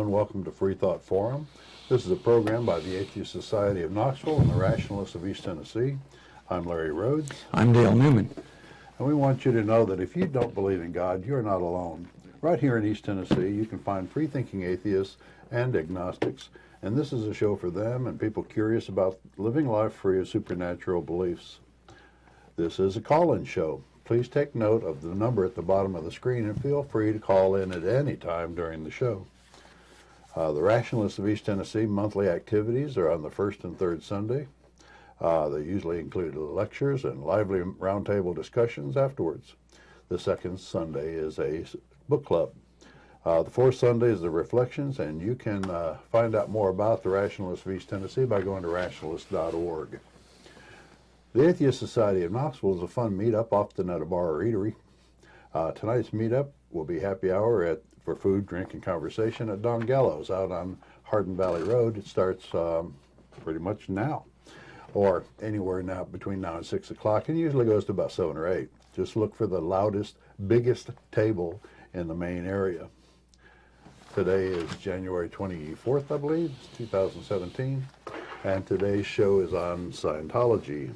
and welcome to Freethought Forum. This is a program by the Atheist Society of Knoxville and the Rationalists of East Tennessee. I'm Larry Rhodes. I'm Dale Newman. And we want you to know that if you don't believe in God, you're not alone. Right here in East Tennessee, you can find free-thinking atheists and agnostics, and this is a show for them and people curious about living life free of supernatural beliefs. This is a call-in show. Please take note of the number at the bottom of the screen and feel free to call in at any time during the show. The Rationalists of East Tennessee monthly activities are on the first and third Sunday. They usually include lectures and lively roundtable discussions afterwards. The second Sunday is a book club. The fourth Sunday is the reflections, and you can find out more about the Rationalists of East Tennessee by going to rationalist.org. The Atheist Society of Knoxville is a fun meetup often at a bar or eatery. Tonight's meetup will be happy hour for food, drink, and conversation at Don Gallo's out on Hardin Valley Road. It starts pretty much now, or anywhere now between now and 6 o'clock, and usually goes to about 7 or 8. Just look for the loudest, biggest table in the main area. Today is January 24th, I believe, 2017, and today's show is on Scientology.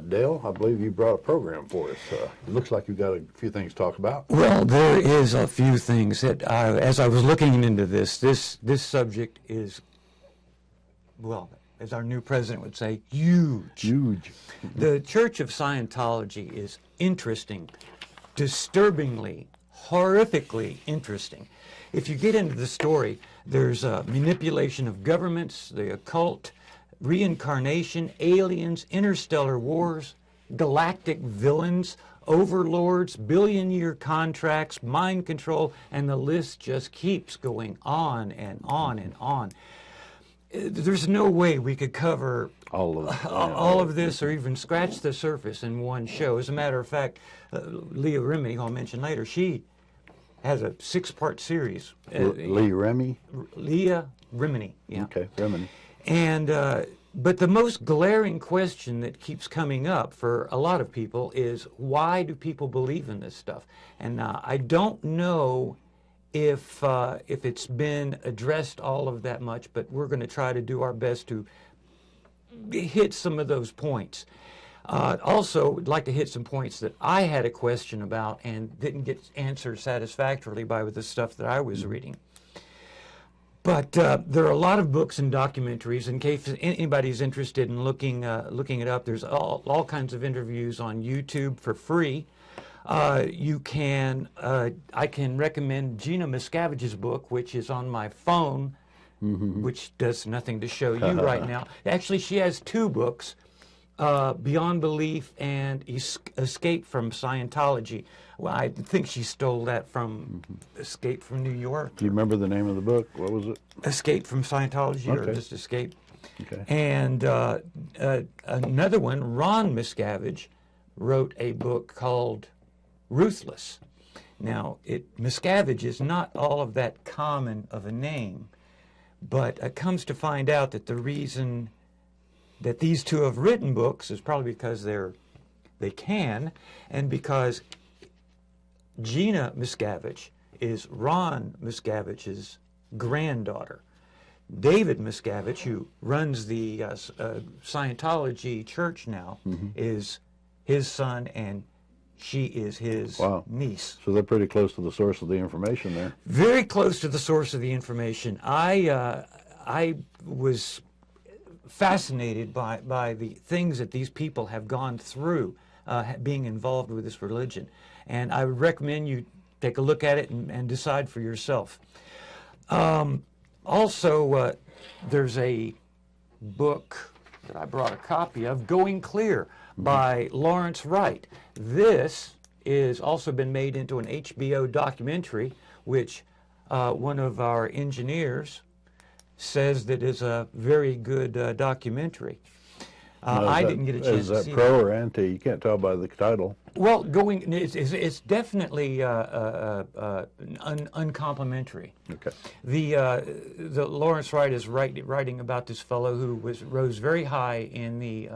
Dale, I believe you brought a program for us. It looks like you've got a few things to talk about. Well, there is a few things that, as I was looking into this subject is, well, as our new president would say, huge. Huge. The Church of Scientology is interesting, disturbingly, horrifically interesting. If you get into the story, there's manipulation of governments, the occult, reincarnation, aliens, interstellar wars, galactic villains, overlords, billion-year contracts, mind control, and the list just keeps going on and on and on. There's no way we could cover all of this or even scratch the surface in one show. As a matter of fact, Leah Remini, who I'll mention later, she has a 6-part series. Leah Remini? Leah Remini, yeah. Okay, Remini. And but the most glaring question that keeps coming up for a lot of people is, why do people believe in this stuff? And I don't know if it's been addressed all of that much, but we're going to try to do our best to hit some of those points. Also, we'd like to hit some points that I had a question about and didn't get answered satisfactorily by the stuff that I was reading. But there are a lot of books and documentaries. In case anybody's interested in looking it up, there's all kinds of interviews on YouTube for free. I can recommend Gina Miscavige's book, which is on my phone, which does nothing to show you right now. Actually, she has 2 books, Beyond Belief and Escape from Scientology. Well, I think she stole that from Escape from New York. Do you remember the name of the book? What was it? Escape from Scientology, okay. Or just Escape. Okay. And another one, Ron Miscavige, wrote a book called Ruthless. Now, Miscavige is not all of that common of a name, but it comes to find out that the reason that these two have written books is probably because they can, and because Gina Miscavige is Ron Miscavige's granddaughter. David Miscavige, who runs the Scientology church now, is his son, and she is his niece. So they're pretty close to the source of the information there. Very close to the source of the information. I was fascinated by the things that these people have gone through being involved with this religion. And I would recommend you take a look at it and decide for yourself. Also, there's a book that I brought a copy of, Going Clear, by Lawrence Wright. This is also been made into an HBO documentary, which one of our engineers says that is a very good documentary. Now, I didn't get a chance is to that see pro or anti? You can't tell by the title. Well, it's definitely uncomplimentary. Okay. The Lawrence Wright is writing about this fellow who rose very high in the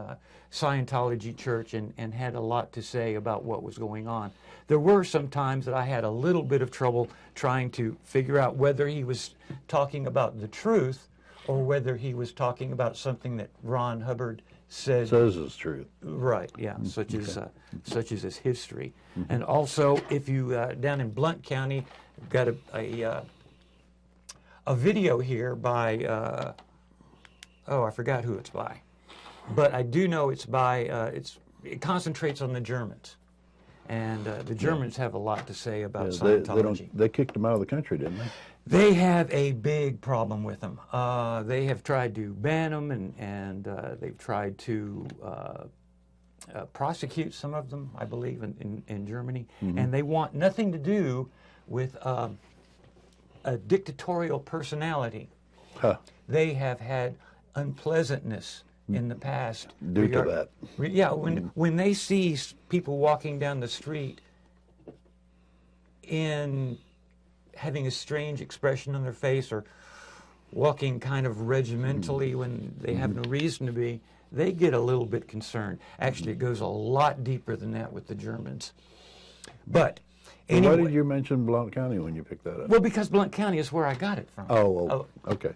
Scientology church and had a lot to say about what was going on. There were some times that I had a little bit of trouble trying to figure out whether he was talking about the truth or whether he was talking about something that Ron Hubbard says is truth. Right, yeah, such as his history. And also, if you down in Blount County, we've got a video here by I forgot who it's by, but I do know it's by it concentrates on the Germans, and the Germans have a lot to say about Scientology. They kicked them out of the country, didn't they? They have a big problem with them. They have tried to ban them, and they've tried to prosecute some of them, I believe, in Germany. And they want nothing to do with a dictatorial personality. Huh. They have had unpleasantness in the past. Due to that. Yeah, when they see people walking down the street in having a strange expression on their face or walking kind of regimentally when they have no reason to be, they get a little bit concerned. Actually, it goes a lot deeper than that with the Germans. But anyway, why did you mention Blount County when you picked that up? Well, because Blount County is where I got it from. Okay.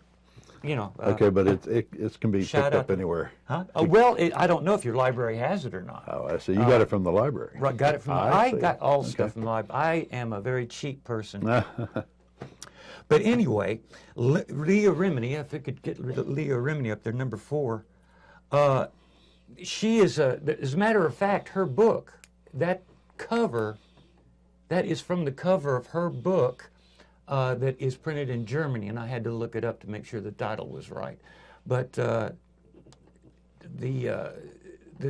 You know. Okay, but it can be picked up anywhere. Huh? Well, I don't know if your library has it or not. Oh, I see. You got it from the library. Right, got it from. I got all stuff from the library. I am a very cheap person. But anyway, Leah Remini, if I could get Leah Remini up there, number 4. She is as a matter of fact, her book, that is from the cover of her book. That is printed in Germany, and I had to look it up to make sure the title was right. But the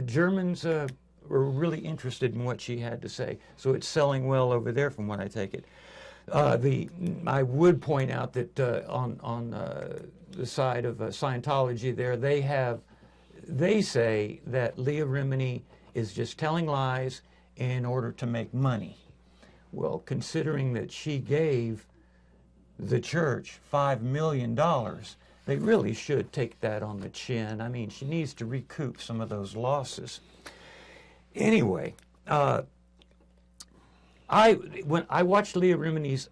Germans were really interested in what she had to say, so it's selling well over there, from what I take it. I would point out that on the side of Scientology, there they say that Leah Remini is just telling lies in order to make money. Well, considering that she gave the church $5 million, they really should take that on the chin. I mean, she needs to recoup some of those losses. Anyway, when I watched Leah Remini's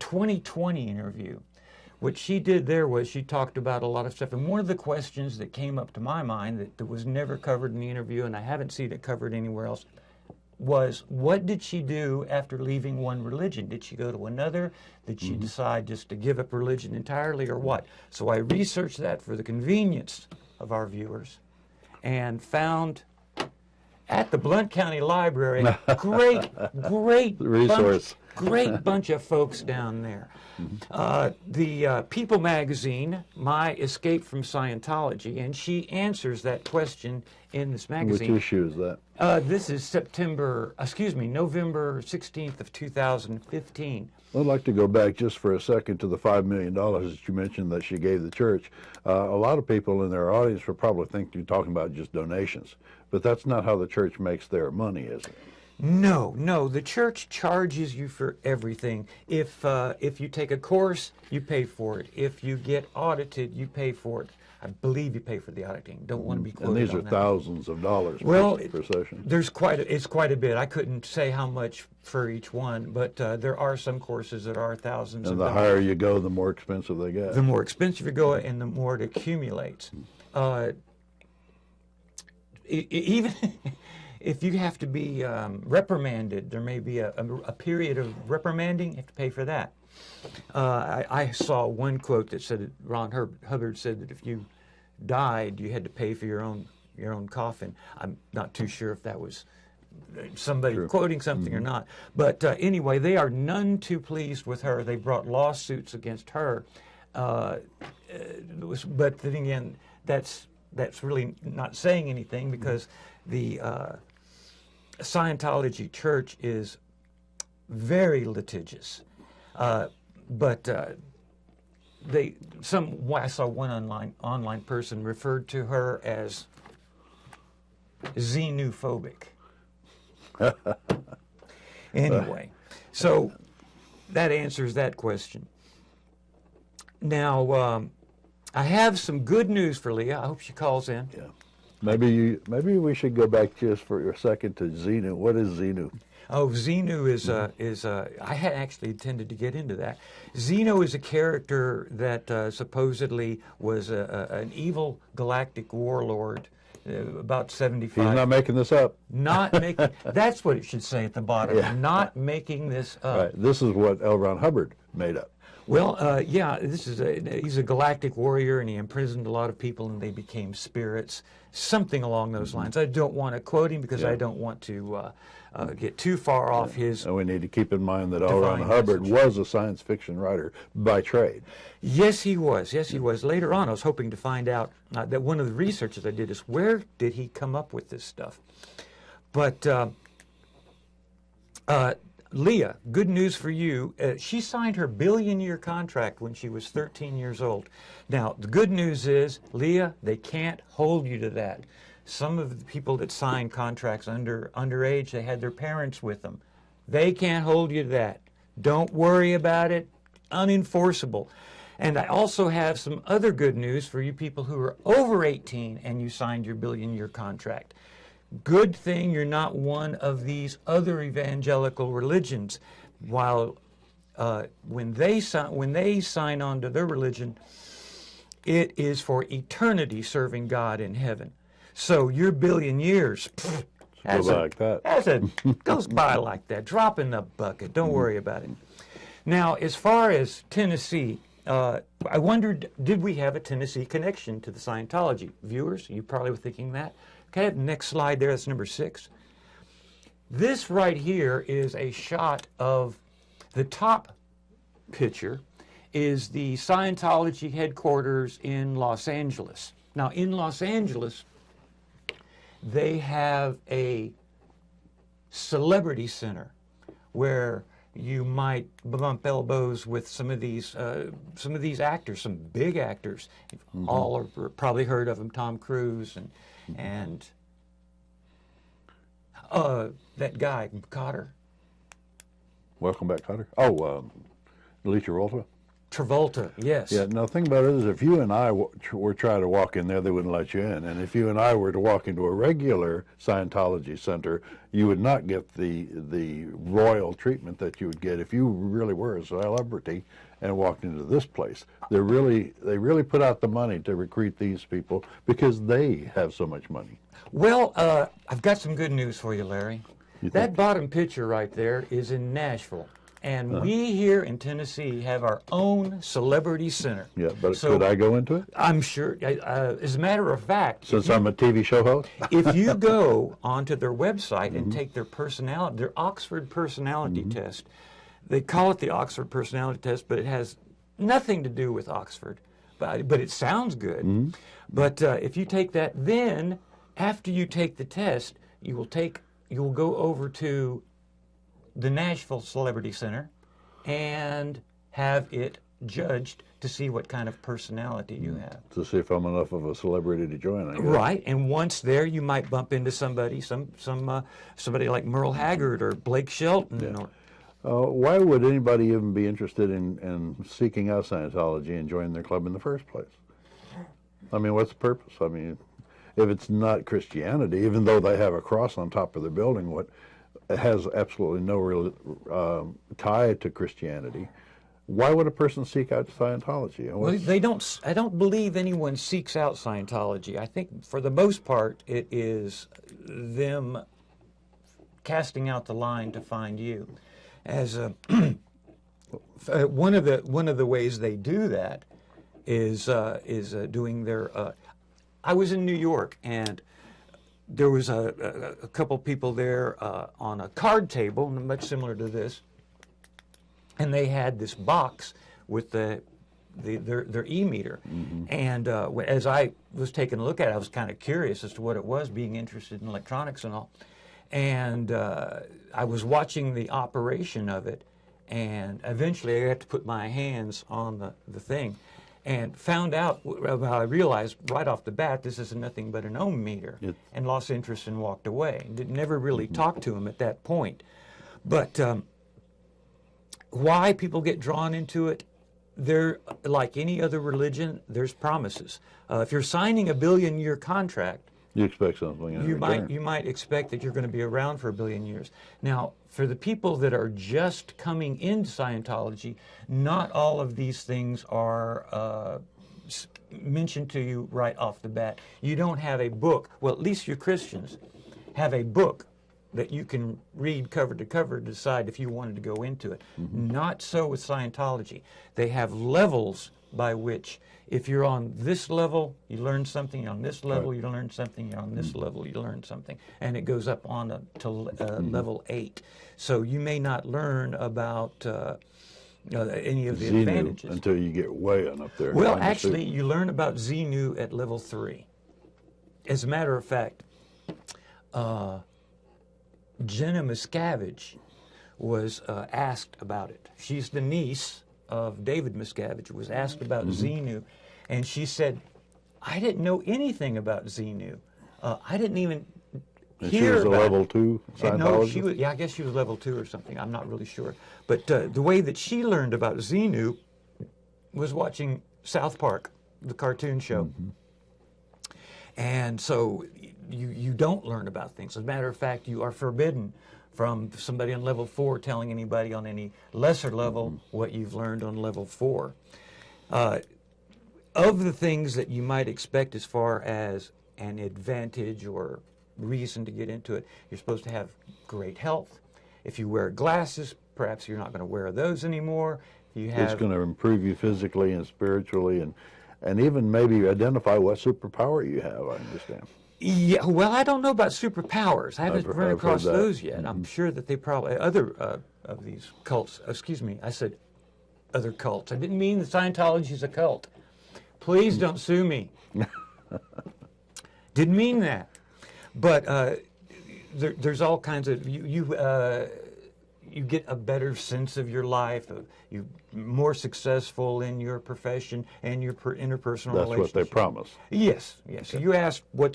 2020 interview, what she did there was she talked about a lot of stuff. And one of the questions that came up to my mind that was never covered in the interview, and I haven't seen it covered anywhere else, was what did she do after leaving one religion? Did she go to another? Did she decide just to give up religion entirely, or what? So I researched that for the convenience of our viewers and found at the Blount County Library great resource. Great bunch of folks down there. The People magazine, My Escape from Scientology, and she answers that question in this magazine. Which issue is that? This is November 16th of 2015. I'd like to go back just for a second to the $5 million that you mentioned that she gave the church. A lot of people in their audience will probably think you're talking about just donations, but that's not how the church makes their money, is it? No. The church charges you for everything. If you take a course, you pay for it. If you get audited, you pay for it. I believe you pay for the auditing. Don't want to be quoted on that. And these are thousands of dollars per session. It's quite a bit. I couldn't say how much for each one, but there are some courses that are thousands of dollars. And the higher you go, the more expensive they get. The more expensive you go, and the more it accumulates. Even if you have to be reprimanded, there may be a period of reprimanding. You have to pay for that. I saw one quote that said that Ron Hubbard said that if you died, you had to pay for your own coffin. I'm not too sure if that was somebody quoting something or not. But anyway, they are none too pleased with her. They brought lawsuits against her. But then again, that's really not saying anything, because the Scientology church is very litigious. But I saw one online person referred to her as xenophobic. Anyway, so that answers that question. Now, I have some good news for Leah. I hope she calls in. Yeah. Maybe we should go back just for a second to Xenu. What is Xenu? Oh, Xenu is I had actually intended to get into that. Xenu is a character that supposedly was an evil galactic warlord, about 75. He's not making this up. Not making. That's what it should say at the bottom. Yeah. Not making this up. Right. This is what L. Ron Hubbard made up. Well, yeah, he's a galactic warrior, and he imprisoned a lot of people, and they became spirits, something along those lines. I don't want to quote him because I don't want to get too far off his. And we need to keep in mind that L. Ron Hubbard was a science fiction writer by trade. Yes, he was. Yes, he was. Later on, I was hoping to find out that one of the researches I did is where did he come up with this stuff? But Leah, good news for you. She signed her billion-year contract when she was 13 years old. Now, the good news is, Leah, they can't hold you to that. Some of the people that sign contracts underage, they had their parents with them. They can't hold you to that. Don't worry about it. Unenforceable. And I also have some other good news for you people who are over 18 and you signed your billion-year contract. Good thing you're not one of these other evangelical religions. While when they sign on to their religion, it is for eternity serving God in heaven. So your billion years goes by like that. Drop in the bucket. Don't worry about it. Now, as far as Tennessee, I wondered, did we have a Tennessee connection to the Scientology? Viewers, you probably were thinking that. Okay, next slide there, that's number 6. This right here is a shot of the top picture is the Scientology headquarters in Los Angeles. Now, in Los Angeles, they have a celebrity center where you might bump elbows with some of these actors, some big actors. All are probably heard of them, Tom Cruise and that guy, Cotter. Welcome back, Cotter. Oh, Alicia Rolta. Travolta, yes. Yeah, now the thing about it is if you and I were trying to walk in there, they wouldn't let you in. And if you and I were to walk into a regular Scientology center, you would not get the royal treatment that you would get if you really were a celebrity and walked into this place. They really put out the money to recruit these people because they have so much money. Well, I've got some good news for you, Larry. That bottom picture right there is in Nashville. And we here in Tennessee have our own celebrity center. Yeah, but could I go into it? I'm sure. As a matter of fact, since I'm a TV show host, if you go onto their website and take their Oxford personality test, they call it the Oxford personality test, but it has nothing to do with Oxford. But it sounds good. But if you take that, then after you take the test, you will go over to the Nashville Celebrity Center and have it judged to see what kind of personality you have. To see if I'm enough of a celebrity to join, I guess. Right, and once there, you might bump into somebody like Merle Haggard or Blake Shelton. Yeah. Why would anybody even be interested in seeking out Scientology and joining their club in the first place? I mean, what's the purpose? I mean, if it's not Christianity, even though they have a cross on top of their building, it has absolutely no real tie to Christianity. Why would a person seek out Scientology? Well, I don't believe anyone seeks out Scientology. I think for the most part, it is them casting out the line to find you. As one of the ways they do that is doing their. I was in New York and there was a couple people there on a card table, much similar to this, and they had this box with their e-meter. And as I was taking a look at it, I was kind of curious as to what it was, being interested in electronics and all. And I was watching the operation of it, and eventually I had to put my hands on the thing. and found out, well, I realized right off the bat, this is nothing but an ohm meter, and lost interest and walked away. Never really talked to him at that point. But why people get drawn into it, they're like any other religion, there's promises. If you're signing a billion-year contract, you expect something in return. You might expect that you're going to be around for a billion years. Now, for the people that are just coming into Scientology, not all of these things are mentioned to you right off the bat. You don't have a book. Well, at least you Christians have a book that you can read cover to cover to decide if you wanted to go into it. Not so with Scientology. They have levels by which, if you're on this level, you learn something. On this level, you learn something. On this level, you learn something. And it goes up on to level 8. So you may not learn about any of the Xenu advantages until you get way on up there. Well, actually, you learn about Xenu at level 3. As a matter of fact, Jenna Miscavige was asked about it. She's the niece of David Miscavige, was asked about Xenu, and she said, I didn't know anything about Xenu. I didn't even and hear she was a about level it. 2 Scientologist? No, she was, yeah, I guess she was level 2 or something. I'm not really sure. But the way that she learned about Xenu was watching South Park, the cartoon show. And so you don't learn about things. As a matter of fact, you are forbidden from somebody on level 4 telling anybody on any lesser level what you've learned on level 4. Of the things that you might expect as far as an advantage or reason to get into it, you're supposed to have great health. If you wear glasses, perhaps you're not going to wear those anymore. You have, it's going to improve you physically and spiritually, and even maybe identify what superpower you have, I understand. Yeah, well, I don't know about superpowers. I haven't run across those yet. I'm sure that they probably, other of these cults, excuse me, I said other cults. I didn't mean that Scientology is a cult. Please don't sue me. Didn't mean that. But there's all kinds of, you get a better sense of your life. You're more successful in your profession and your interpersonal relationships. That's what they promise. Yes, yes. Okay. You asked why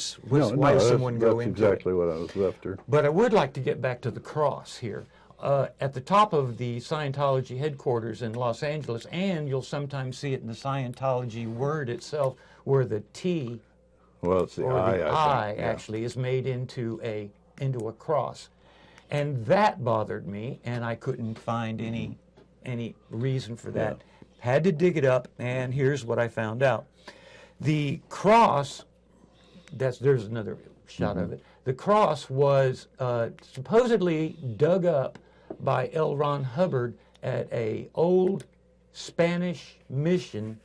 does someone go into it? That's exactly what I was after. But I would like to get back to the cross here. At the top of the Scientology headquarters in Los Angeles, and you'll sometimes see it in the Scientology word itself, where the T, well, it's the or I, the I actually is made into a cross. And that bothered me, and I couldn't find any reason for that. Yeah. Had to dig it up, and here's what I found out. The cross, there's another shot of it. The cross was supposedly dug up by L. Ron Hubbard at a old Spanish mission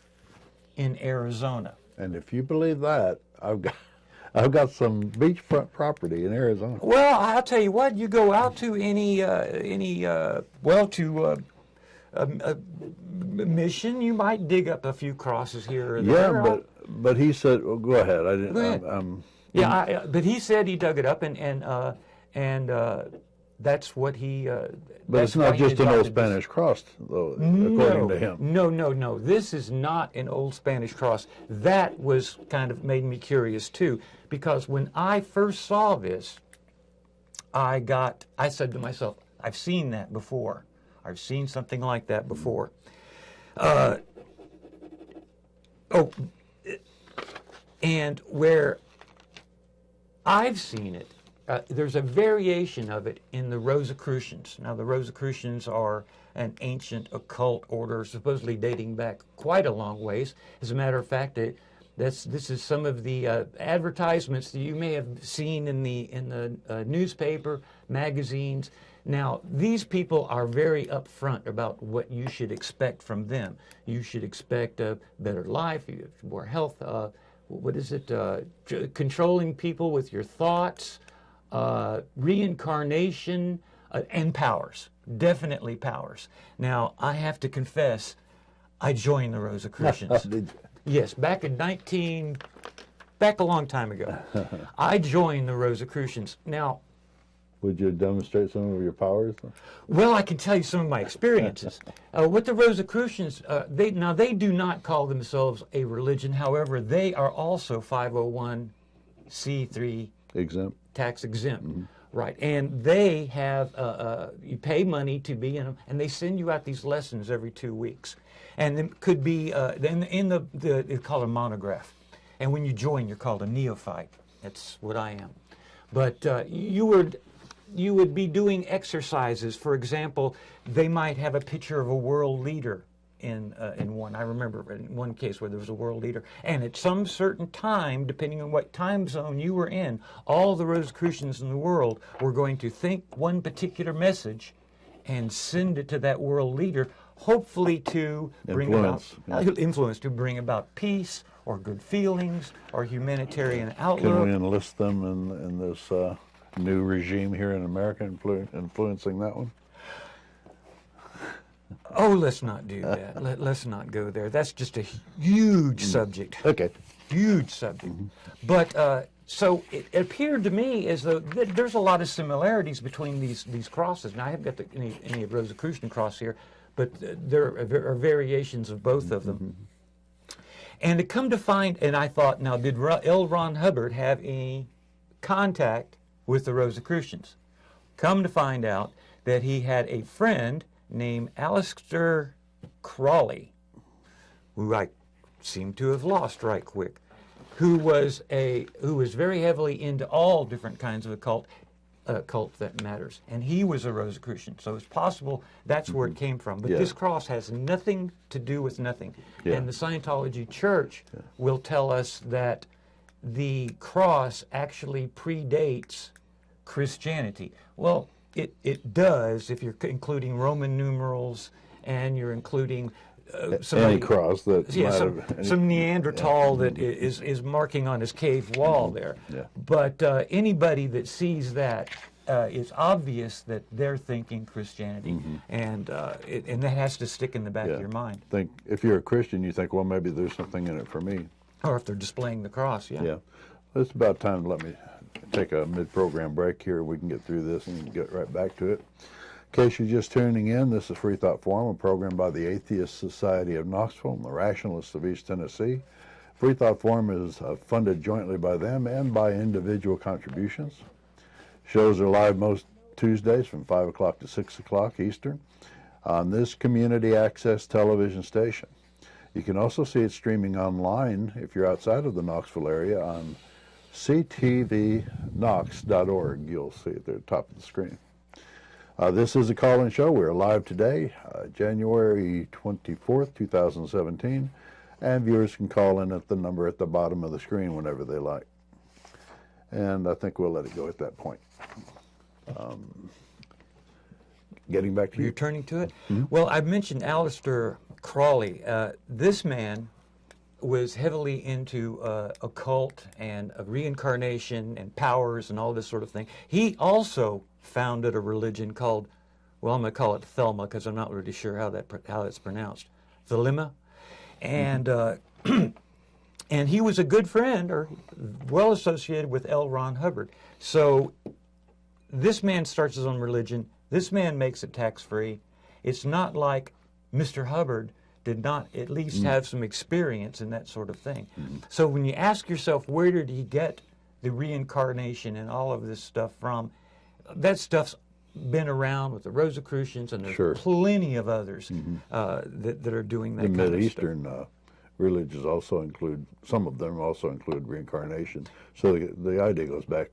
in Arizona. And if you believe that, I've got some beachfront property in Arizona. Well, I'll tell you what. You go out to a mission, you might dig up a few crosses here or there. Yeah, but he said, well, go ahead. I didn't. But he said he dug it up, and that's what he. But it's not just an old Spanish cross, though, according to him. No. This is not an old Spanish cross. That was kind of made me curious too, because when I first saw this, I said to myself, I've seen that before. I've seen something like that before. And where I've seen it, there's a variation of it in the Rosicrucians. Now, the Rosicrucians are an ancient occult order, supposedly dating back quite a long ways. As a matter of fact, this is some of the advertisements that you may have seen in the newspaper, magazines. Now, these people are very upfront about what you should expect from them. You should expect a better life, more health. What is it? Controlling people with your thoughts, reincarnation, and powers. Definitely powers. Now, I have to confess, I joined the Rosicrucians. Did you? Yes, back a long time ago. I joined the Rosicrucians. Now, Would you demonstrate some of your powers? Well, I can tell you some of my experiences. With the Rosicrucians, they do not call themselves a religion. However, they are also 501c3 Exempt. tax exempt. Right, and they have, you pay money to be in them, and they send you out these lessons every 2 weeks. And it could be, it's called a monograph. And when you join, you're called a neophyte. That's what I am. But you would be doing exercises. For example, they might have a picture of a world leader in one. I remember in one case where there was a world leader, and at some certain time, depending on what time zone you were in, all the Rosicrucians in the world were going to think one particular message and send it to that world leader, hopefully to bring influence, to bring about peace or good feelings or humanitarian outlook. Can we enlist them in this new regime here in America, influencing that one? Oh, let's not do that. Let's not go there. That's just a huge subject. Okay. Huge subject. But so it appeared to me as though there's a lot of similarities between these crosses. Now, I haven't got any Rosicrucian cross here, but there are variations of both of them. And to come to find, and I thought, now, did L. Ron Hubbard have any contact with the Rosicrucians? Come to find out that he had a friend named Aleister Crowley, who I seem to have lost right quick, who was very heavily into all different kinds of occult that matters, and he was a Rosicrucian. So it's possible that's where it came from. But this cross has nothing to do with nothing. And the Scientology Church will tell us that the cross actually predates Christianity. Well, it does if you're including Roman numerals and you're including any cross that some Neanderthal that is marking on his cave wall there. But anybody that sees that, it's obvious that they're thinking Christianity, and that has to stick in the back of your mind. If you're a Christian, you think, well, maybe there's something in it for me. Or if they're displaying the cross, Yeah. It's about time to let me take a mid-program break here. We can get through this and get right back to it. In case you're just tuning in, this is Freethought Forum, a program by the Atheist Society of Knoxville and the Rationalists of East Tennessee. Freethought Forum is funded jointly by them and by individual contributions. Shows are live most Tuesdays from 5 o'clock to 6 o'clock Eastern on this community access television station. You can also see it streaming online if you're outside of the Knoxville area on ctvknox.org. You'll see it there at the top of the screen. This is a call-in show. We're live today, January 24th, 2017, and viewers can call in at the number at the bottom of the screen whenever they like. And I think we'll let it go at that point. Getting back to you. You're turning to it? Well, I mentioned Aleister Crowley. This man was heavily into occult and reincarnation and powers and all this sort of thing. He also founded a religion called, well, I'm going to call it Thelma because I'm not really sure how it's pronounced, Thelema. And and he was a good friend or well associated with L. Ron Hubbard. So this man starts his own religion. This man makes it tax-free. It's not like Mr. Hubbard did not at least have some experience in that sort of thing. So when you ask yourself, where did he get the reincarnation and all of this stuff from, that stuff's been around with the Rosicrucians, and there's plenty of others that are doing that kind of stuff. The Mideastern religions also include, some of them also include reincarnation. So the idea goes back,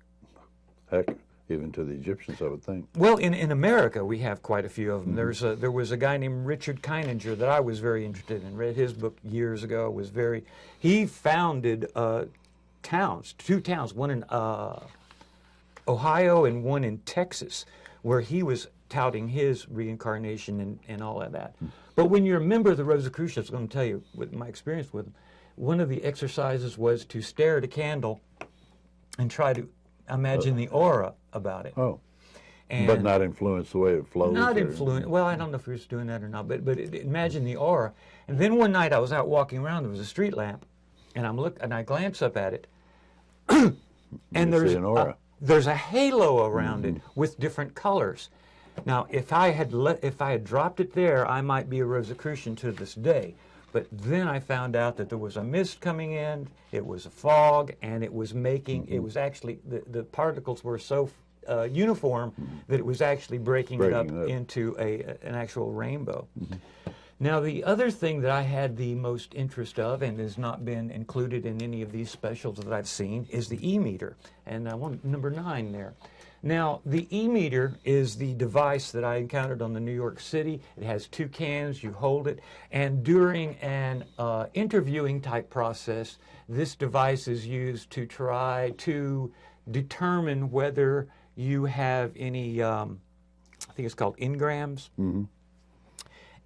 heck, even to the Egyptians, I would think. Well, in America, we have quite a few of them. There was a guy named Richard Kininger that I was very interested in. Read his book years ago. He founded towns, 2 towns, one in Ohio and one in Texas, where he was touting his reincarnation and all of that. But when you're a member of the Rosicrucians, I'm going to tell you what my experience with them, one of the exercises was to stare at a candle and try to imagine the aura about it. But not influence the way it flows? Not influence. Well, I don't know if he was doing that or not, but imagine the aura. And then one night I was out walking around, there was a street lamp, and I glance up at it, and there's an aura. there's a halo around it with different colors. Now, if I had dropped it there, I might be a Rosicrucian to this day. But then I found out that there was a mist coming in, it was a fog, and it was making, it was actually, the particles were so uniform that it was actually breaking it up into an actual rainbow. Now, the other thing that I had the most interest of, and has not been included in any of these specials that I've seen, is the e-meter. And I want number 9 there. Now, the e-meter is the device that I encountered on the New York City. It has 2 cans, you hold it, and during an interviewing type process, this device is used to try to determine whether you have any, I think it's called engrams,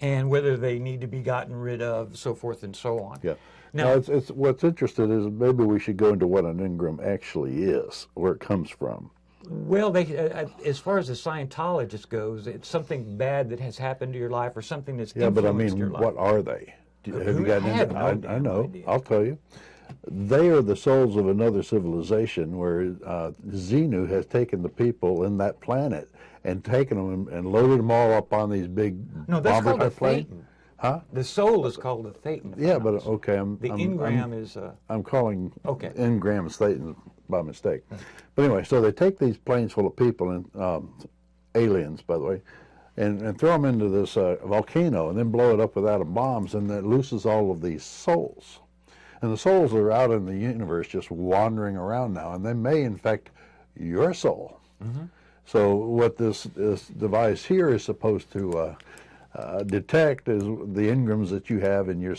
and whether they need to be gotten rid of, so forth and so on. Yeah. Now, it's what's interesting is maybe we should go into what an engram actually is, where it comes from. Well, they, as far as the Scientologist goes, it's something bad that has happened to your life or something that's influenced your life. What are they? Have you gotten into? I know. Idea. I'll tell you. They are the souls of another civilization where Xenu has taken the people in that planet and taken them and loaded them all up on these big that's called a planes. Thetan. Huh? The soul is called a Thetan. Yeah, but okay, the engram is. I'm calling okay. engrams Thetans by mistake. But anyway, so they take these planes full of people and aliens, by the way, and throw them into this volcano and then blow it up with atom bombs, and that looses all of these souls. And the souls are out in the universe just wandering around now, and they may infect your soul. So what this device here is supposed to detect is the engrams that you have in your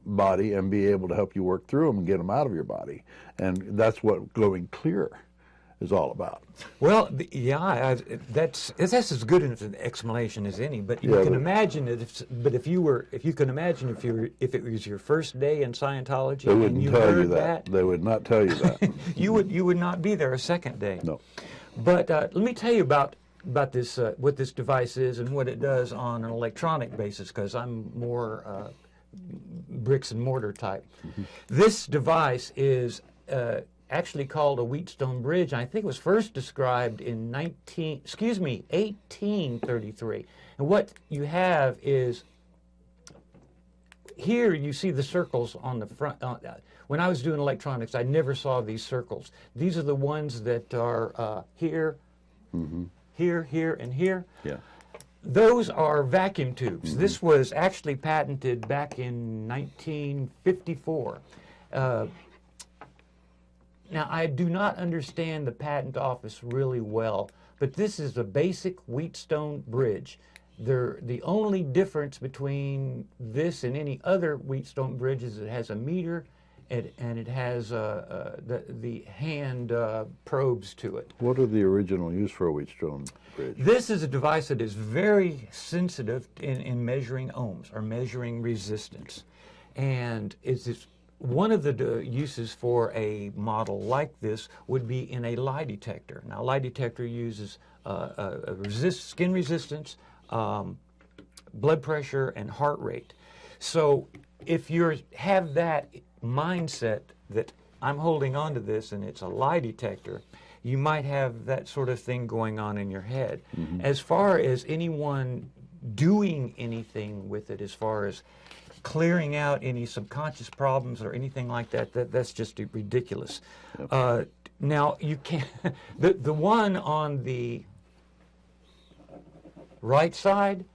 body and be able to help you work through them and get them out of your body. And that's what glowing clear is all about. Well, that's as good an explanation as any. But you can imagine it. If you can imagine if it was your first day in Scientology and you heard that, they would not tell you that. you would not be there a second day. No. But let me tell you about this what this device is and what it does on an electronic basis, because I'm more bricks and mortar type. This device is actually called a Wheatstone bridge. I think it was first described in 1833. And what you have is, here you see the circles on the front. When I was doing electronics, I never saw these circles. These are the ones that are here, here, here, and here. Yeah. Those are vacuum tubes. This was actually patented back in 1954. Now, I do not understand the patent office really well, but this is a basic Wheatstone bridge. The only difference between this and any other Wheatstone bridge is it has a meter and it has the hand probes to it. What are the original use for a Wheatstone bridge? This is a device that is very sensitive in measuring ohms or measuring resistance. And it's one of the uses for a model like this would be in a lie detector. Now, a lie detector uses skin resistance, blood pressure, and heart rate. So if you have that mindset that I'm holding on to this and it's a lie detector, you might have that sort of thing going on in your head. As far as anyone doing anything with it, as far as clearing out any subconscious problems or anything like that, that's just ridiculous. Yep. Now, you can't, the one on the right side,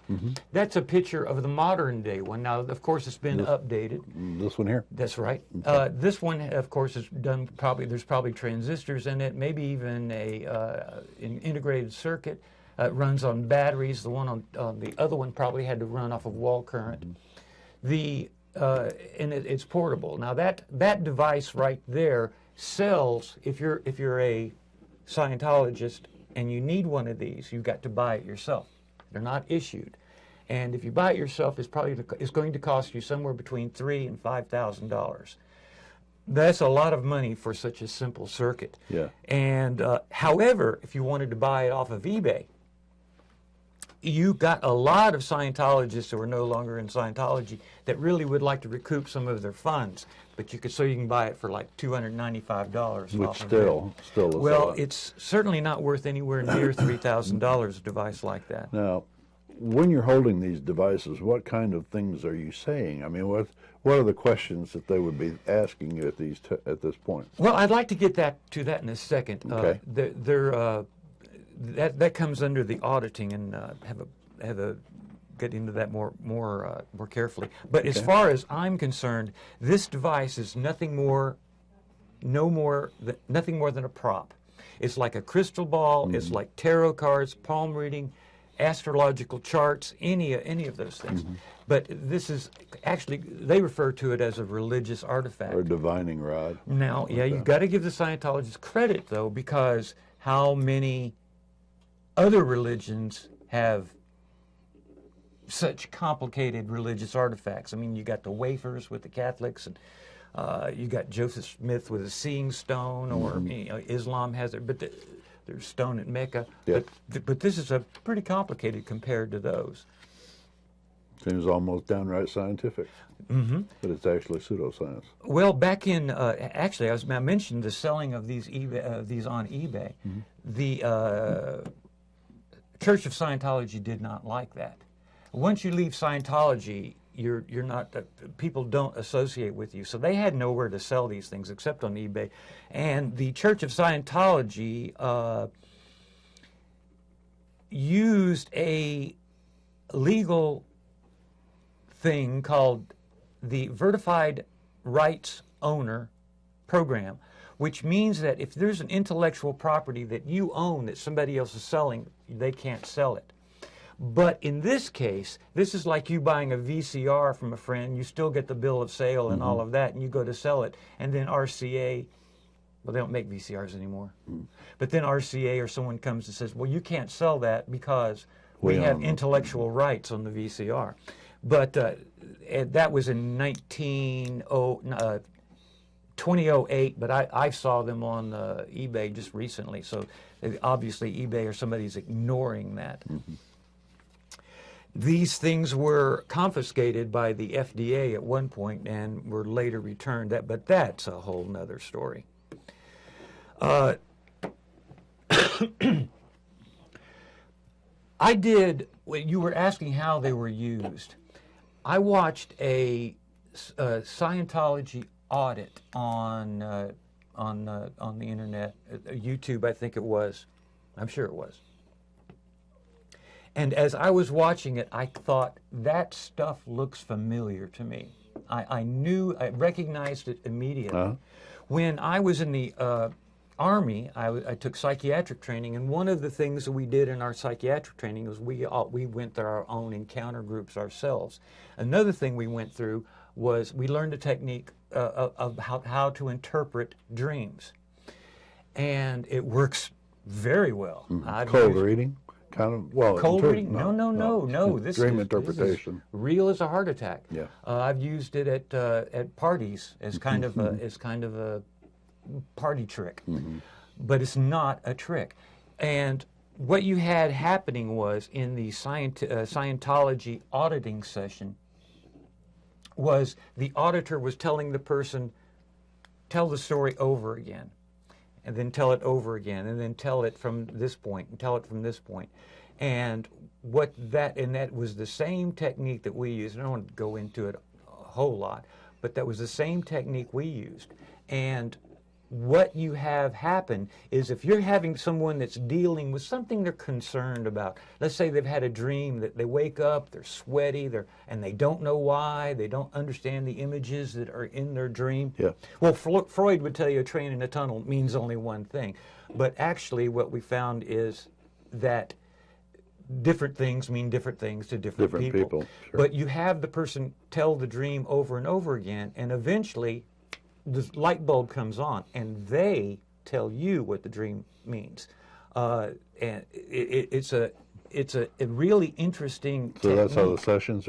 that's a picture of the modern day one. Now, of course, it's been updated. This one here? That's right. This one, of course, is done there's probably transistors in it, maybe even an integrated circuit. It runs on batteries. The one on the other one probably had to run off of wall current. And it's portable. Now that device right there sells. If you're a Scientologist and you need one of these, you've got to buy it yourself. They're not issued, and if you buy it yourself, it's going to cost you somewhere between $3,000 and $5,000. That's a lot of money for such a simple circuit. Yeah. And however, if you wanted to buy it off of eBay, you got a lot of Scientologists who are no longer in Scientology that really would like to recoup some of their funds, but you can buy it for like $295. Which off of still it. is a Well, lot. it's certainly not worth anywhere near $3,000 a device like that. Now, when you're holding these devices, what kind of things are you saying? I mean, what are the questions that they would be asking you at this point? Well, I'd like to get to that in a second. Okay. That comes under the auditing, and get into that more carefully. But as far as I'm concerned, this device is nothing more than a prop. It's like a crystal ball. It's like tarot cards, palm reading, astrological charts, any of those things. But this is actually, they refer to it as a religious artifact. Or a divining rod. Now, you've got to give the Scientologists credit, though, because how many other religions have such complicated religious artifacts? I mean, you got the wafers with the Catholics, and you got Joseph Smith with a seeing stone, or Islam has it, but there's stone at Mecca. Yeah. But this is a pretty complicated compared to those. Seems almost downright scientific, but it's actually pseudoscience. Well, back in actually, I mentioned the selling of these on eBay. The Church of Scientology did not like that. Once you leave Scientology, you're not people don't associate with you, so they had nowhere to sell these things except on eBay. And the Church of Scientology used a legal thing called the Verified Rights Owner Program, which means that if there's an intellectual property that you own that somebody else is selling, they can't sell it. But in this case, this is like you buying a VCR from a friend. You still get the bill of sale and all of that, and you go to sell it, and then RCA, well, they don't make VCRs anymore, but then RCA or someone comes and says, well, you can't sell that because we have intellectual rights on the VCR. But that was in 2008, but I saw them on eBay just recently, so obviously eBay or somebody's ignoring that. These things were confiscated by the FDA at one point and were later returned. But that's a whole nother story. You were asking how they were used. I watched a Scientology audit on the internet, YouTube, I think it was. I'm sure it was. And as I was watching it, I thought, that stuff looks familiar to me. I recognized it immediately. When I was in the Army, I took psychiatric training, and one of the things that we did in our psychiatric training was we went through our own encounter groups ourselves. Another thing we went through was we learned a technique of how to interpret dreams. And it works very well. Cold reading? Kind of, well, cold reading? No. This dream is interpretation. Real as a heart attack. Yeah. I've used it at parties as kind of a party trick, but it's not a trick. And what you had happening was in the Scientology auditing session was the auditor was telling the person, tell the story over again, and then tell it over again, and then tell it from this point, and tell it from this point. And that was the same technique that we used. I don't want to go into it a whole lot, but that was the same technique we used. And what you have happen is if you're having someone that's dealing with something they're concerned about, let's say they've had a dream that they wake up, they're sweaty, and they don't know why, they don't understand the images that are in their dream. Yeah. Well, Freud would tell you a train in a tunnel means only one thing. But actually what we found is that different things mean different things to different people. Sure. But you have the person tell the dream over and over again, and eventually the light bulb comes on, and they tell you what the dream means. And it's a really interesting So technique. that's how the sessions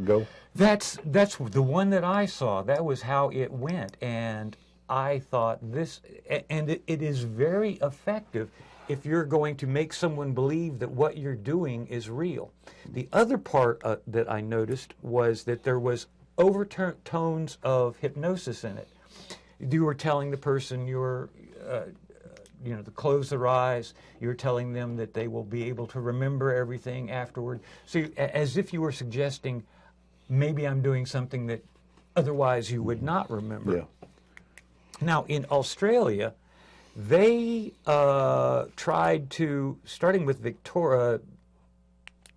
go? That's the one that I saw. That was how it went, and I thought this, and it is very effective if you're going to make someone believe that what you're doing is real. The other part that I noticed was that there was overtones of hypnosis in it. You were telling the person to close their eyes. You're telling them that they will be able to remember everything afterward. So as if you were suggesting, maybe I'm doing something that otherwise you would not remember. Yeah. Now, in Australia, they tried to, starting with Victoria,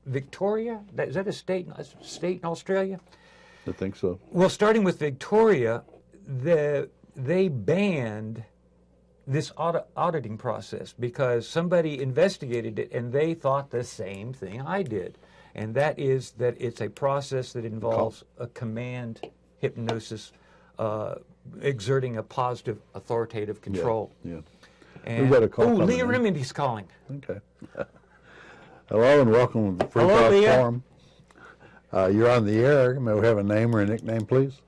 is that a state in Australia? I think so. Well, starting with Victoria, they banned this auditing process because somebody investigated it and they thought the same thing I did. And that is that it's a process that involves a command hypnosis, exerting a positive authoritative control. Yeah. And, We've got a call coming Leah in. Remendy's calling. Okay. Hello and welcome to the Hello, Freethought Leah. Forum. You're on the air. May we have a name or a nickname, please?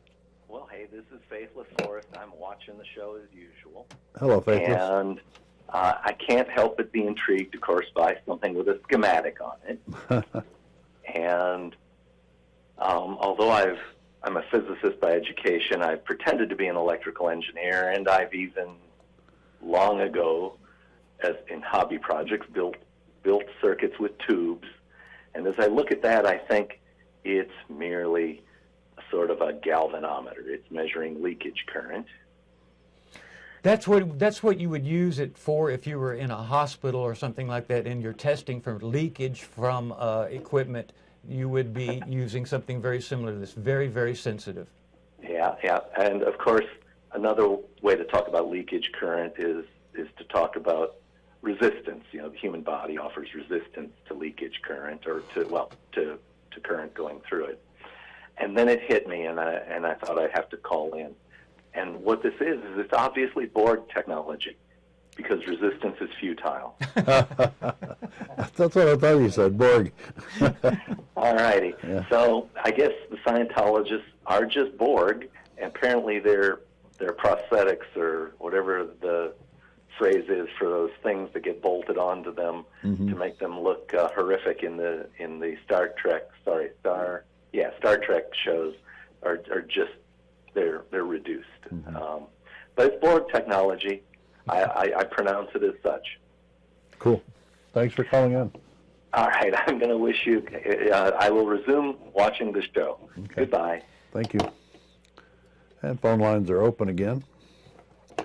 Well, hey, this is Faithless Forrest. I'm watching the show as usual. Hello, Faithless. And I can't help but be intrigued, of course, by something with a schematic on it. And although I'm a physicist by education, I've pretended to be an electrical engineer, and I've even long ago, as in hobby projects, built circuits with tubes. And as I look at that, I think it's merely sort of a galvanometer. It's measuring leakage current. That's what you would use it for if you were in a hospital or something like that and you're testing for leakage from equipment. You would be using something very similar to this, very, very sensitive. Yeah. And, of course, another way to talk about leakage current is to talk about resistance. The human body offers resistance to leakage current or to current going through it. And then it hit me, and I thought I'd have to call in. And what this is it's obviously Borg technology, because resistance is futile. That's what I thought you said, Borg. All righty. Yeah. So I guess the Scientologists are just Borg, and apparently they're prosthetics or whatever the phrase is for those things that get bolted onto them to make them look horrific in the Star Trek shows are just they're reduced. But it's Borg technology. I pronounce it as such. Cool. Thanks for calling in. All right, I'm going to wish you. I will resume watching the show. Okay. Goodbye. Thank you. And phone lines are open again.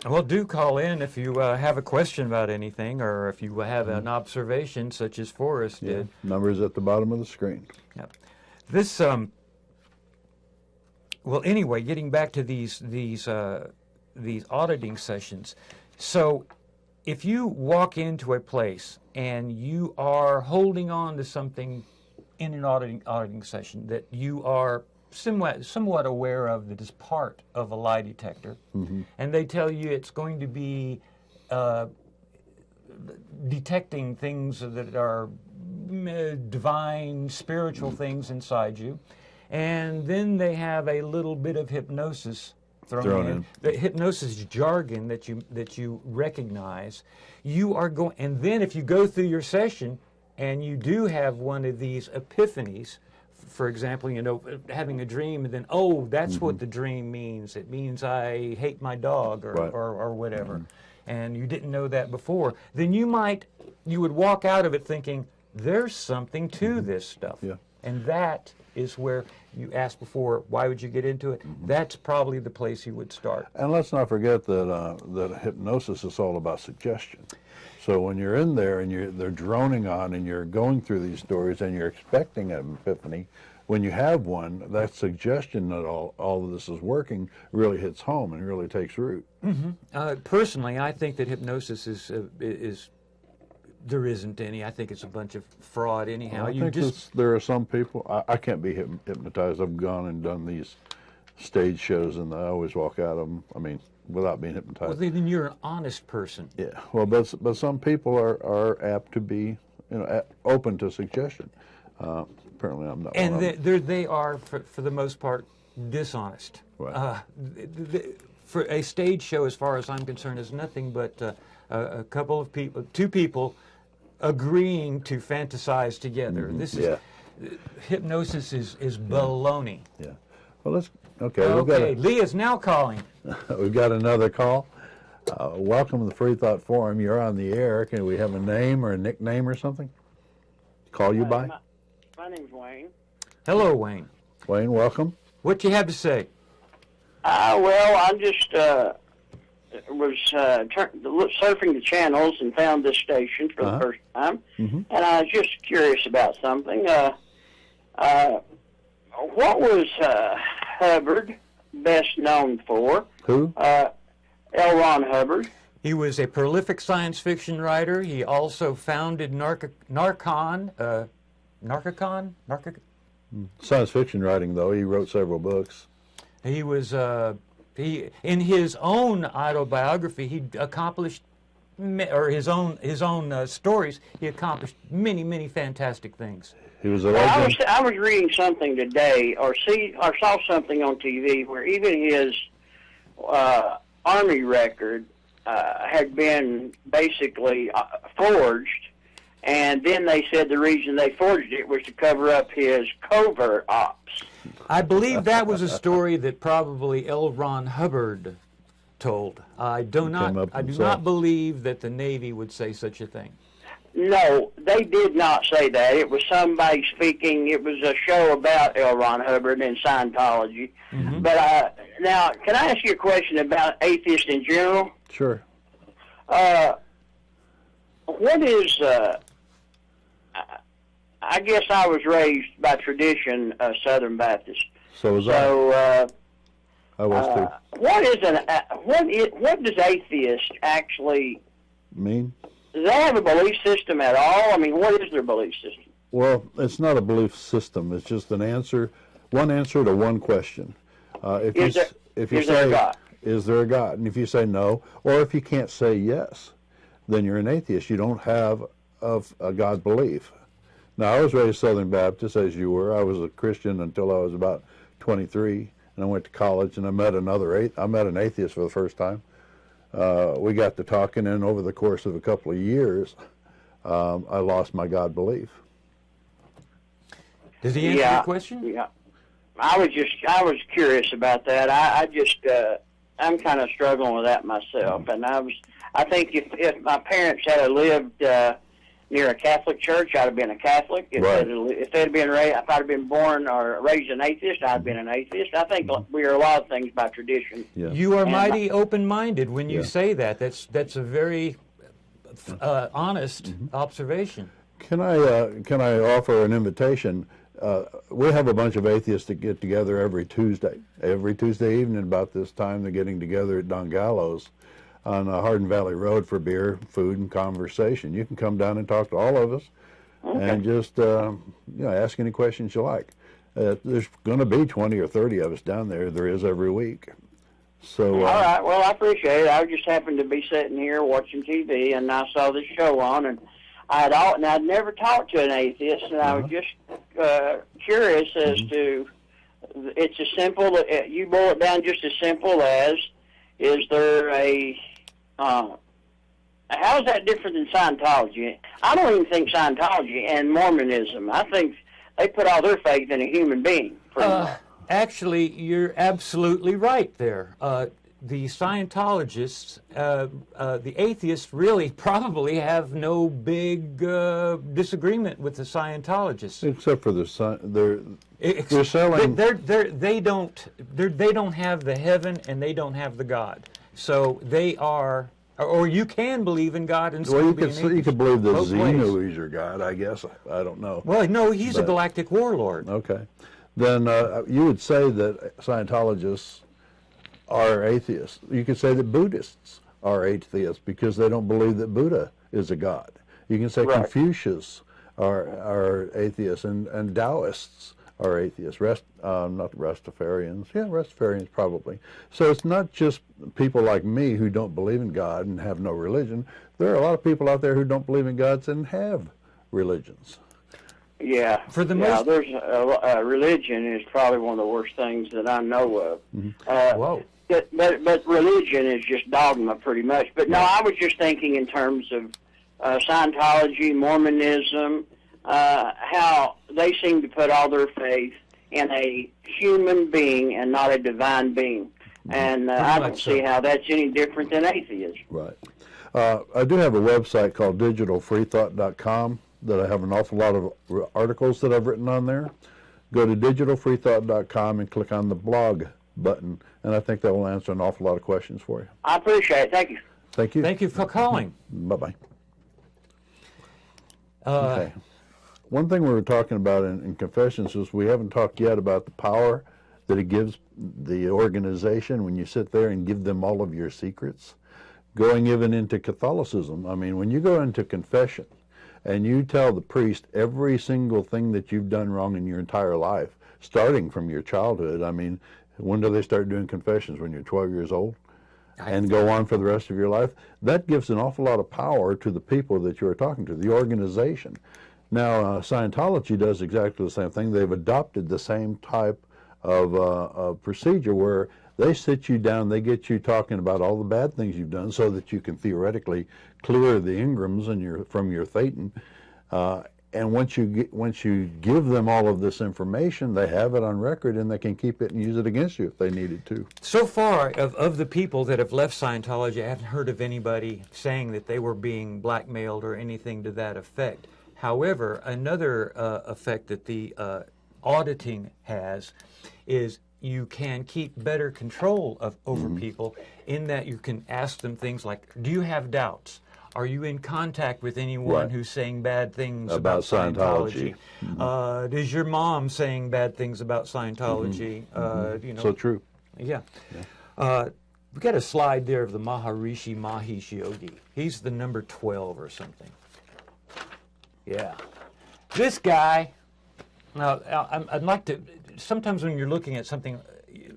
Well, do call in if you have a question about anything or if you have an observation such as Forrest did. Numbers at the bottom of the screen. Yep. This, well, anyway, getting back to these auditing sessions. So if you walk into a place and you are holding on to something in an auditing session that you are somewhat aware of that is part of a lie detector, and they tell you it's going to be detecting things that are divine, spiritual things inside you, and then they have a little bit of hypnosis thrown in. The hypnosis jargon that you recognize. You are going, and then if you go through your session and you do have one of these epiphanies, for example, having a dream and then, that's what the dream means. It means I hate my dog or whatever. And you didn't know that before. Then you would walk out of it thinking, there's something to this stuff. Yeah. And that is where you asked before, why would you get into it? That's probably the place you would start. And let's not forget that hypnosis is all about suggestion. So when you're in there and they're droning on and you're going through these stories and you're expecting an epiphany, when you have one, that suggestion that all of this is working really hits home and really takes root. Personally, I think that hypnosis is there isn't any. I think it's a bunch of fraud anyhow. I think there are some people, I can't be hypnotized. I've gone and done these stage shows and I always walk out of them, without being hypnotized. Well, then you're an honest person. Yeah, well, but some people are apt to be, open to suggestion. Apparently, I'm not. And they are, for the most part, dishonest. Right. For a stage show, as far as I'm concerned, is nothing but a couple of people, two people agreeing to fantasize together. This is hypnosis is baloney. Yeah. Well, let's. Okay. Okay. Leah's now calling. We've got another call. Welcome to the Freethought Forum. You're on the air. Can we have a name or a nickname or something? Call you by? My name's Wayne. Hello, Wayne. Wayne, welcome. What you have to say? Well, I'm just was surfing the channels and found this station for the first time, and I was just curious about something. What was Hubbard best known for? Who? L. Ron Hubbard. He was a prolific science fiction writer. He also founded Narcon. Science fiction writing, though. He wrote several books. He was in his own autobiography. He accomplished, or his own stories. He accomplished many fantastic things. He was a legend. I was reading something today, or saw something on TV where even his Army record had been basically forged, and then they said the reason they forged it was to cover up his covert ops. I believe that was a story that probably L. Ron Hubbard told. I do not believe that the Navy would say such a thing. No, they did not say that. It was somebody speaking. It was a show about L. Ron Hubbard and Scientology. Mm-hmm. But now, can I ask you a question about atheists in general? Sure. What is... I guess I was raised by tradition Southern Baptist. So was I. So, I was too. What does atheist actually Mean? Do they have a belief system at all? I mean, what is their belief system? Well, it's not a belief system. It's just one answer to one question. Is there a God? Is there a God? And if you say no, or if you can't say yes, then you're an atheist. You don't have a God belief. Now, I was raised Southern Baptist, as you were. I was a Christian until I was about 23, and I went to college, and I met an atheist for the first time. We got to talking, and over the course of a couple of years, I lost my God belief. Does he answer your question? Yeah. I was curious about that. I'm kind of struggling with that myself, and I think if my parents had lived near a Catholic church, I'd have been a Catholic. If they'd have been raised, if I'd have been born or raised an atheist, I'd have been an atheist. I think we are a lot of things by tradition. Yeah. You are mighty open-minded when you say that. That's a very honest observation. Can I offer an invitation? We have a bunch of atheists that get together every Tuesday. Every Tuesday evening about this time, they're getting together at Don Gallo's on Hardin Valley Road for beer, food, and conversation. You can come down and talk to all of us, and just ask any questions you like. There's going to be 20 or 30 of us down there. There is every week. So. All right. Well, I appreciate it. I just happened to be sitting here watching TV, and I saw this show on, and I'd never talked to an atheist, and I was just curious as to. It's as simple. You boil it down just as simple as: is there a how is that different than Scientology? I don't even think Scientology and Mormonism, I think they put all their faith in a human being. Actually, you're absolutely right there. The Scientologists, the atheists really probably have no big disagreement with the Scientologists. Except for they're selling. They don't have the heaven and they don't have the God. So they are, or you can believe in God and still be an atheist. You could believe that Xenu is your God, I guess. I don't know. Well, no, he's a galactic warlord. Okay. Then you would say that Scientologists are atheists. You could say that Buddhists are atheists because they don't believe that Buddha is a god. You can say Confucius are atheists, and Taoists are atheists. Not Rastafarians. Yeah, Rastafarians probably. So it's not just people like me who don't believe in God and have no religion. There are a lot of people out there who don't believe in gods and have religions. Yeah, most... there's religion is probably one of the worst things that I know of. Whoa. but religion is just dogma pretty much. But no, I was just thinking in terms of Scientology, Mormonism, how they seem to put all their faith in a human being and not a divine being. And I don't see how that's any different than atheism. Right. I do have a website called digitalfreethought.com that I have an awful lot of articles that I've written on there. Go to digitalfreethought.com and click on the blog button, and I think that will answer an awful lot of questions for you. I appreciate it. Thank you. Thank you. Thank you for calling. Bye-bye. Okay. One thing we were talking about in Confessions is we haven't talked yet about the power that it gives the organization when you sit there and give them all of your secrets. Going even into Catholicism, I mean, when you go into confession and you tell the priest every single thing that you've done wrong in your entire life, starting from your childhood, I mean, when do they start doing confessions? When you're 12 years old? And go on for the rest of your life? That gives an awful lot of power to the people that you're talking to, the organization. Now, Scientology does exactly the same thing. They've adopted the same type of procedure where they sit you down, they get you talking about all the bad things you've done so that you can theoretically clear the Ingrams and from your Thetan. And once you give them all of this information, they have it on record and they can keep it and use it against you if they needed to. So far, of the people that have left Scientology, I haven't heard of anybody saying that they were being blackmailed or anything to that effect. However, another effect that the auditing has is you can keep better control over people in that you can ask them things like, do you have doubts? Are you in contact with anyone who's saying bad things about Scientology? Is your mom saying bad things about Scientology? You know, So true. Yeah. We got a slide there of the Maharishi Mahesh Yogi. He's the number 12 or something. Yeah. This guy, now I'd like to, sometimes when you're looking at something,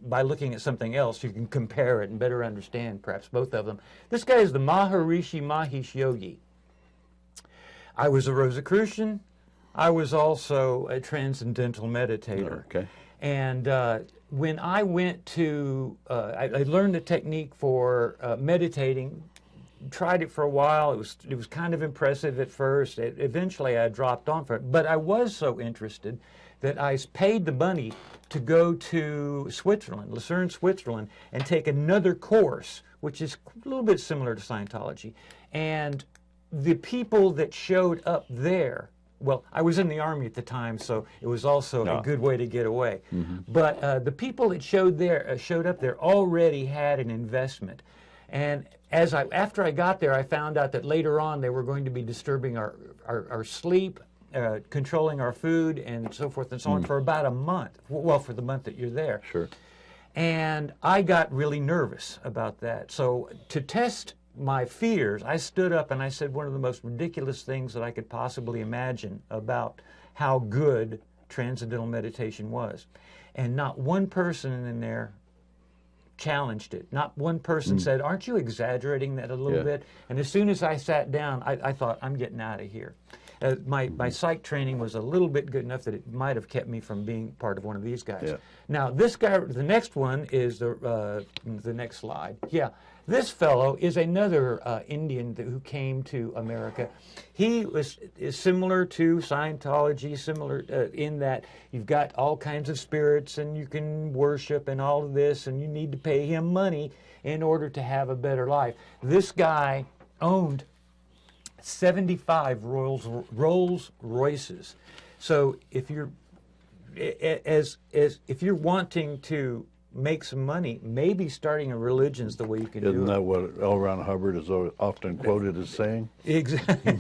by looking at something else, you can compare it and better understand perhaps both of them. This guy is the Maharishi Mahesh Yogi. I was a Rosicrucian. I was also a transcendental meditator. Okay. And when I went to, I learned a technique for meditating, tried it for a while. It was kind of impressive at first. Eventually I dropped on for it. But I was so interested that I paid the money to go to Switzerland, Lucerne, Switzerland, and take another course, which is a little bit similar to Scientology. And the people that showed up there, well, I was in the Army at the time, so it was also a good way to get away. But the people that showed up there already had an investment. And after I got there, I found out that later on they were going to be disturbing our sleep, controlling our food, and so forth and so on for about a month. Well, for the month that you're there. Sure. And I got really nervous about that. So to test my fears, I stood up and I said one of the most ridiculous things that I could possibly imagine about how good transcendental meditation was. And not one person in there challenged it. Not one person said, aren't you exaggerating that a little bit? And as soon as I sat down, I thought, I'm getting out of here. My psych training was a little bit good enough that it might have kept me from being part of one of these guys. Yeah. Now, this guy, the next one is the next slide. Yeah, this fellow is another Indian who came to America. He is similar to Scientology, similar in that you've got all kinds of spirits and you can worship and all of this, and you need to pay him money in order to have a better life. This guy owned 75 Rolls Royces. So if you're if you're wanting to make some money, maybe starting a religion is the way you can do it. Isn't that what L. Ron Hubbard is often quoted as saying? Exactly.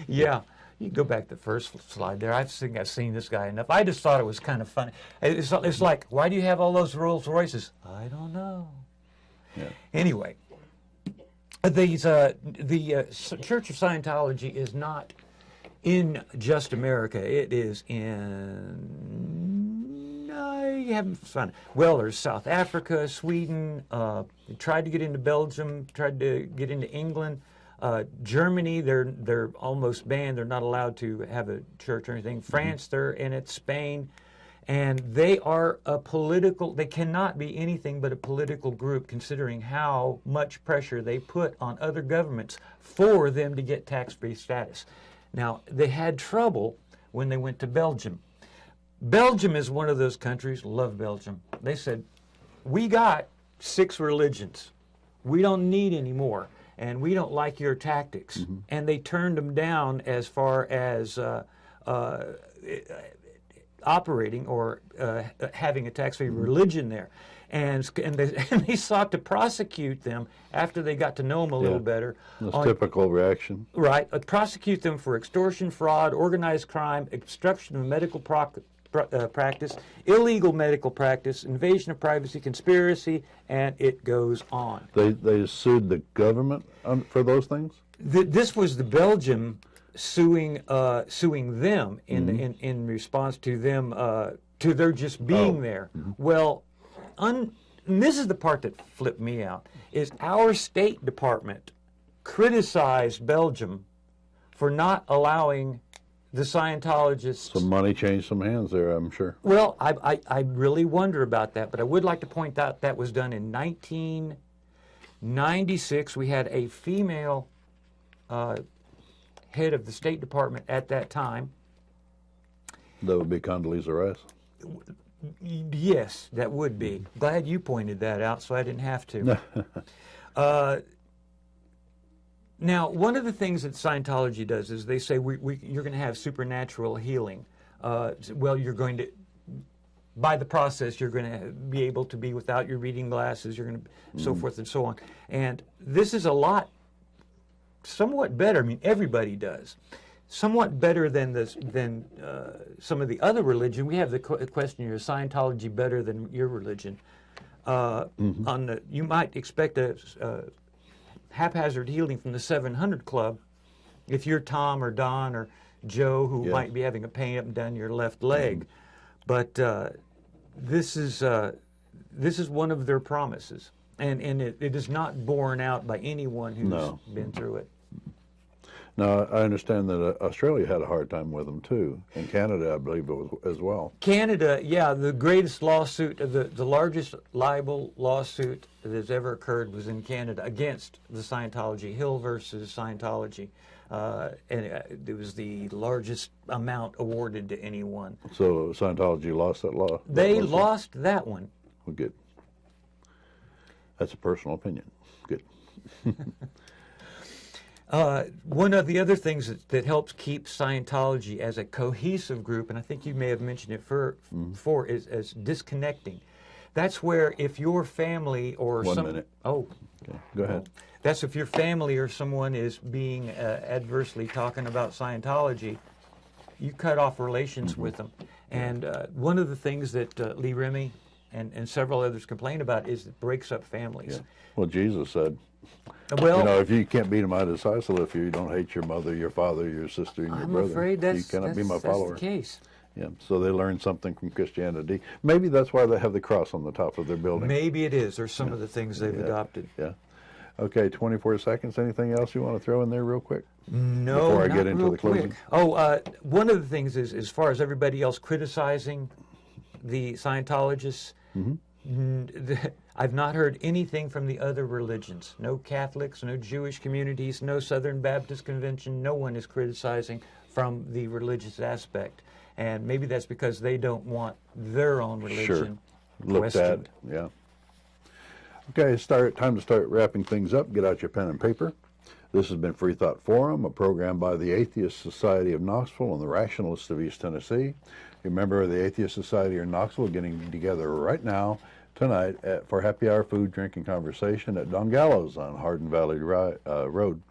Yeah. You go back to the first slide there. I think I've seen this guy enough. I just thought it was kind of funny. It's like, why do you have all those Rolls Royces? I don't know. Yeah. Anyway. The Church of Scientology is not in just America. It is in, you haven't found it. Well, there's South Africa, Sweden, they tried to get into Belgium, tried to get into England. Germany, they're almost banned. They're not allowed to have a church or anything. France, they're in it. Spain. And they are a political, they cannot be anything but a political group considering how much pressure they put on other governments for them to get tax-free status. Now, they had trouble when they went to Belgium. Belgium is one of those countries, love Belgium. They said, we got 6 religions. We don't need any more, and we don't like your tactics. Mm-hmm. And they turned them down as far as operating or having a tax-free religion there. And they sought to prosecute them after they got to know them a little better. That's typical reaction. Right. Prosecute them for extortion, fraud, organized crime, obstruction of medical practice, illegal medical practice, invasion of privacy, conspiracy, and it goes on. They sued the government for those things? This was the Belgium suing them in response to them to their just being there. Mm-hmm. Well, and this is the part that flipped me out, is our State Department criticized Belgium for not allowing the Scientologists. Some money changed some hands there, I'm sure. Well, I really wonder about that, but I would like to point out that was done in 1996. We had a female head of the State Department at that time. That would be Condoleezza Rice. Yes, that would be. Glad you pointed that out, so I didn't have to. Now, one of the things that Scientology does is they say you're going to have supernatural healing. Well, you're going to, by the process, you're going to be able to be without your reading glasses. You're going to, so forth and so on. And this is somewhat better. I mean, everybody does. Somewhat better than some of the other religion. We have the question: is Scientology better than your religion? You might expect a haphazard healing from the 700 Club if you're Tom or Don or Joe who might be having a pain up and down your left leg. But this is one of their promises, and it is not borne out by anyone who's been through it. Now, I understand that Australia had a hard time with them, too. In Canada, I believe, as well. Canada, yeah, the greatest lawsuit, the largest libel lawsuit that has ever occurred was in Canada against the Scientology, Hill versus Scientology. And it was the largest amount awarded to anyone. So Scientology lost that law? They lost that one. Well, good. That's a personal opinion. Good. One of the other things that helps keep Scientology as a cohesive group, and I think you may have mentioned it before, is as disconnecting. That's where if your family or One minute. Oh. Okay, go ahead. That's if your family or someone is being adversely talking about Scientology, you cut off relations with them. And one of the things that Lee Remy and several others complain about is it breaks up families. Yeah. Well, Jesus said, well, if you can't be my disciple, if you don't hate your mother, your father, your sister, and your brother, I'm afraid you cannot be my follower. That's the case. Yeah, so they learned something from Christianity. Maybe that's why they have the cross on the top of their building. Maybe it is. There's some of the things they've adopted. Yeah. Okay, 24 seconds. Anything else you want to throw in there real quick? No, before I not get into real the closing. Quick. Oh, one of the things is, as far as everybody else criticizing the Scientologists, I've not heard anything from the other religions. No Catholics, no Jewish communities, no Southern Baptist Convention. No one is criticizing from the religious aspect. And maybe that's because they don't want their own religion looked at. Yeah. Okay, time to start wrapping things up. Get out your pen and paper. This has been Freethought Forum, a program by the Atheist Society of Knoxville and the Rationalists of East Tennessee. Remember, the Atheist Society in Knoxville getting together right now, tonight, for happy hour food, drink, and conversation at Don Gallows on Hardin Valley Road.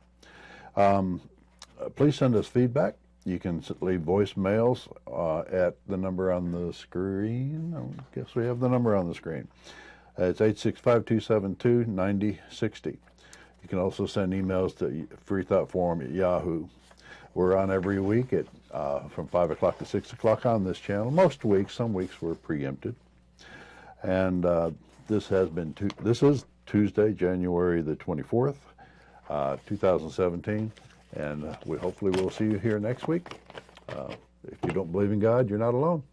Please send us feedback. You can leave voicemails at the number on the screen. I guess we have the number on the screen. It's 865-272-9060. You can also send emails to freethoughtforum@yahoo. We're on every week at from 5 o'clock to 6 o'clock on this channel. Most weeks, some weeks we're preempted. And this is Tuesday, January the 24th, 2017. And hopefully we'll see you here next week. If you don't believe in God, you're not alone.